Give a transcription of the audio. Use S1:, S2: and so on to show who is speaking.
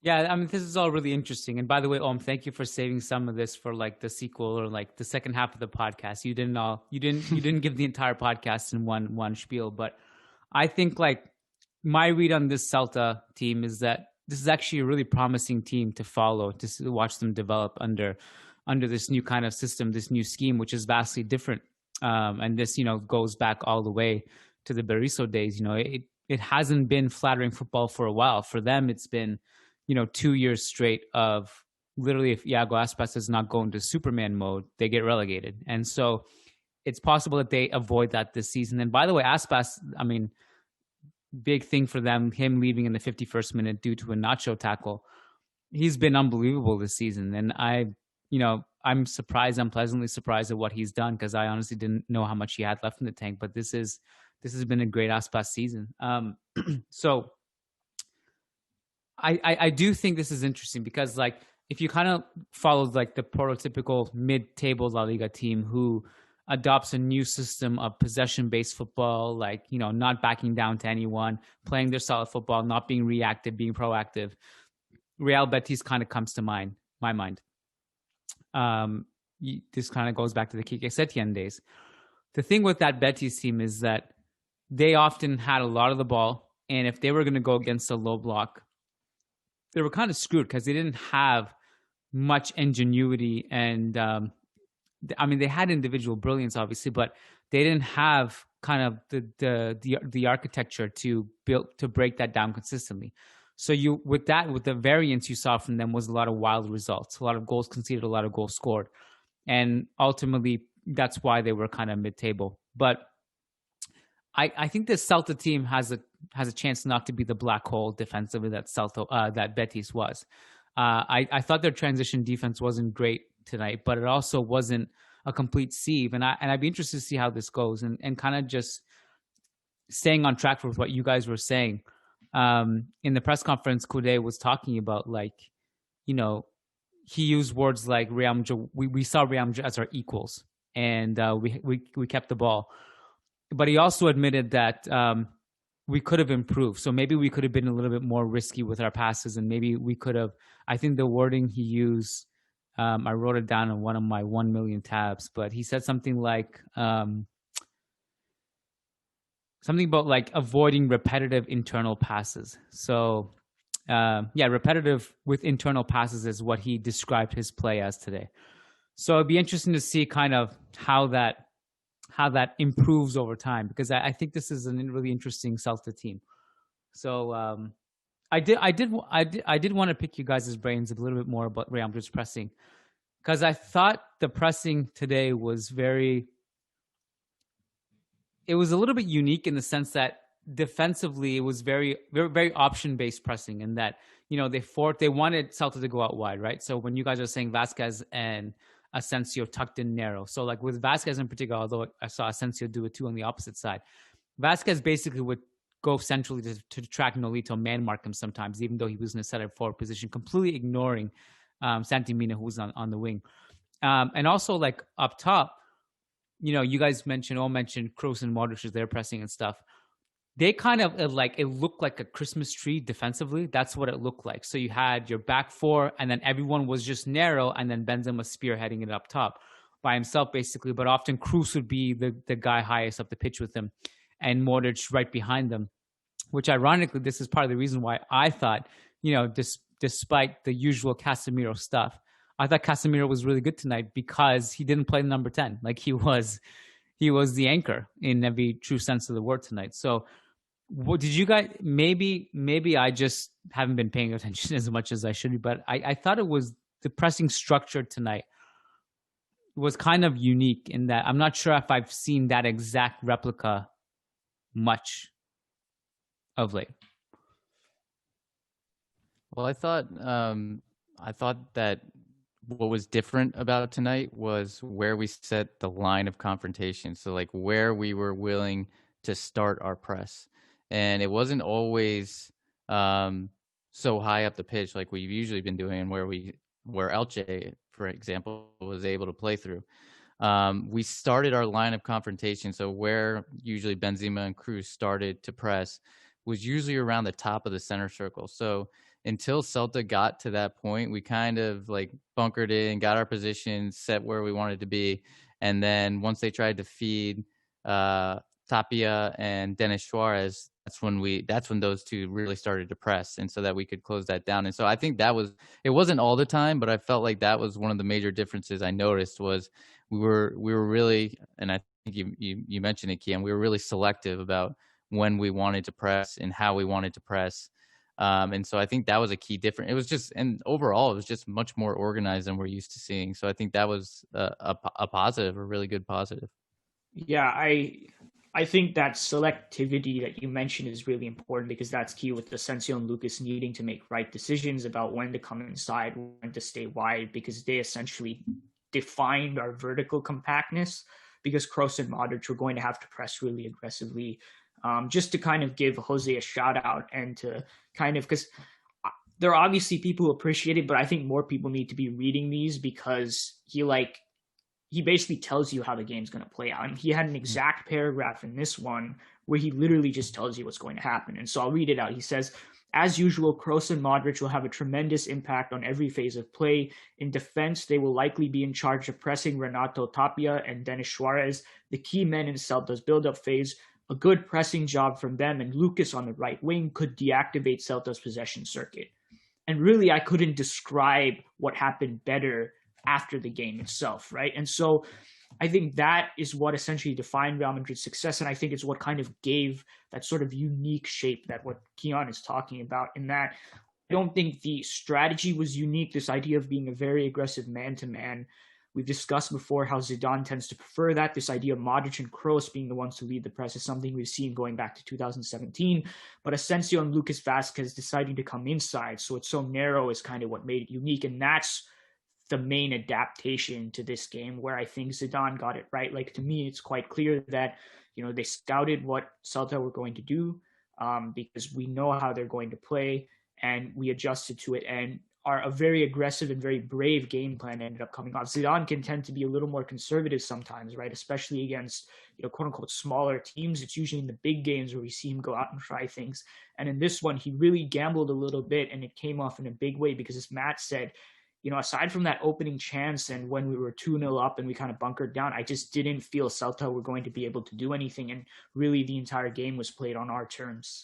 S1: Yeah, I mean, this is all really interesting. And by the way, Om, thank you for saving some of this for like the sequel or like the second half of the podcast. You didn't give the entire podcast in one spiel, but I think like my read on this Celta team is that this is actually a really promising team to follow, watch them develop under this new kind of system, this new scheme, which is vastly different. And this, goes back all the way to the Berizzo days. It hasn't been flattering football for a while. For them, it's been 2 years straight of literally, if Iago Aspas does not go into Superman mode, they get relegated. And so it's possible that they avoid that this season. And by the way, Aspas, I mean, big thing for them, him leaving in the 51st minute due to a Nacho tackle. He's been unbelievable this season. And I'm surprised, I'm pleasantly surprised at what he's done, because I honestly didn't know how much he had left in the tank. But this has been a great Aspas season. So I do think this is interesting because, like, if you kind of follow like the prototypical mid-table La Liga team who adopts a new system of possession-based football, like, not backing down to anyone, playing their solid football, not being reactive, being proactive, Real Betis kind of comes to my mind. This kind of goes back to the Kike Setien days. The thing with that Betis team is that they often had a lot of the ball, and if they were going to go against a low block, they were kind of screwed because they didn't have much ingenuity. And I mean, they had individual brilliance, obviously, but they didn't have kind of the architecture to break that down consistently. So with the variance you saw from them was a lot of wild results, a lot of goals conceded, a lot of goals scored, and ultimately that's why they were kind of mid-table. But I think this Celta team has a chance not to be the black hole defensively that Betis was. I thought their transition defense wasn't great tonight, but it also wasn't a complete sieve. And I'd be interested to see how this goes, and kind of just staying on track with what you guys were saying. In the press conference, Coudet was talking about, like, he used words like Real Madrid. We saw Real Madrid as our equals, and we kept the ball. But he also admitted that we could have improved. So maybe we could have been a little bit more risky with our passes, and maybe we could have. I think the wording he used, I wrote it down on one of my 1 million tabs, but he said something like something about like avoiding repetitive internal passes. So repetitive with internal passes is what he described his play as today. So it'd be interesting to see kind of how that improves over time, because I think this is a really interesting Celta team. So I did want to pick you guys' brains a little bit more about Real Madrid's pressing, because I thought the pressing today was it was a little bit unique in the sense that defensively it was very, very, very option-based pressing, and that they wanted Celta to go out wide, right? So when you guys are saying Vasquez and Asensio tucked in narrow, so like with Vasquez in particular, although I saw Asensio do it too on the opposite side, Vasquez basically would go centrally to track Nolito, man mark him sometimes, even though he was in a center forward position, completely ignoring Santi Mina, who was on the wing. And also, like, up top, you guys mentioned Kroos and Modric as their pressing and stuff. They kind of it looked like a Christmas tree defensively. That's what it looked like. So you had your back four, and then everyone was just narrow, and then Benzema spearheading it up top by himself, basically. But often Kroos would be the guy highest up the pitch with him, and Modric right behind them. Which, ironically, this is part of the reason why I thought, despite the usual Casemiro stuff, I thought Casemiro was really good tonight, because he didn't play number 10. Like, he was the anchor in every true sense of the word tonight. So, what did you guys? Maybe I just haven't been paying attention as much as I should be, but I thought it was the pressing structure tonight was kind of unique in that I'm not sure if I've seen that exact replica much of late.
S2: Well, I thought that what was different about tonight was where we set the line of confrontation. So, like, where we were willing to start our press. And it wasn't always so high up the pitch like we've usually been doing, where Elche, for example, was able to play through. We started our line of confrontation. So where usually Benzema and Kroos started to press was usually around the top of the center circle. So until Celta got to that point, we kind of like bunkered in, got our position, set where we wanted to be. And then once they tried to feed Tapia and Dennis Suarez, that's when those two really started to press, and so that we could close that down. And so I think it wasn't all the time, but I felt like that was one of the major differences I noticed was we were really, and I think you mentioned it, Kiyan, we were really selective about when we wanted to press and how we wanted to press. And so I think that was a key difference. It was just, and overall, it was just much more organized than we're used to seeing. So I think that was a positive, a really good positive.
S3: Yeah, I think that selectivity that you mentioned is really important because that's key with Asensio and Lucas needing to make right decisions about when to come inside, when to stay wide, because they essentially defined our vertical compactness because Kroos and Modric were going to have to press really aggressively. Just to kind of give Jose a shout out and to kind of, because there are obviously people who appreciate it, but I think more people need to be reading these because he basically tells you how the game's going to play out. And he had an exact paragraph in this one where he literally just tells you what's going to happen. And so I'll read it out. He says, as usual, Kroos and Modric will have a tremendous impact on every phase of play. In defense, they will likely be in charge of pressing Renato Tapia and Dennis Suarez, the key men in Celta's build-up phase. A good pressing job from them and Lucas on the right wing could deactivate Celta's possession circuit. And really, I couldn't describe what happened better after the game itself, right? And so I think that is what essentially defined Real Madrid's success, and I think it's what kind of gave that sort of unique shape that what Kiyan is talking about, in that I don't think the strategy was unique, this idea of being a very aggressive man-to-man. We've discussed before how Zidane tends to prefer that. This idea of Modric and Kroos being the ones to lead the press is something we've seen going back to 2017. But Asensio and Lucas Vazquez deciding to come inside, so it's so narrow, is kind of what made it unique. And that's the main adaptation to this game where I think Zidane got it right. Like, to me, it's quite clear that, they scouted what Celta were going to do because we know how they're going to play, and we adjusted to it. And a very aggressive and very brave game plan ended up coming off. Zidane can tend to be a little more conservative sometimes, right? Especially against, quote unquote, smaller teams. It's usually in the big games where we see him go out and try things. And in this one, he really gambled a little bit, and it came off in a big way because, as Matt said, aside from that opening chance and when we were 2-0 up and we kind of bunkered down, I just didn't feel Celta were going to be able to do anything. And really the entire game was played on our terms.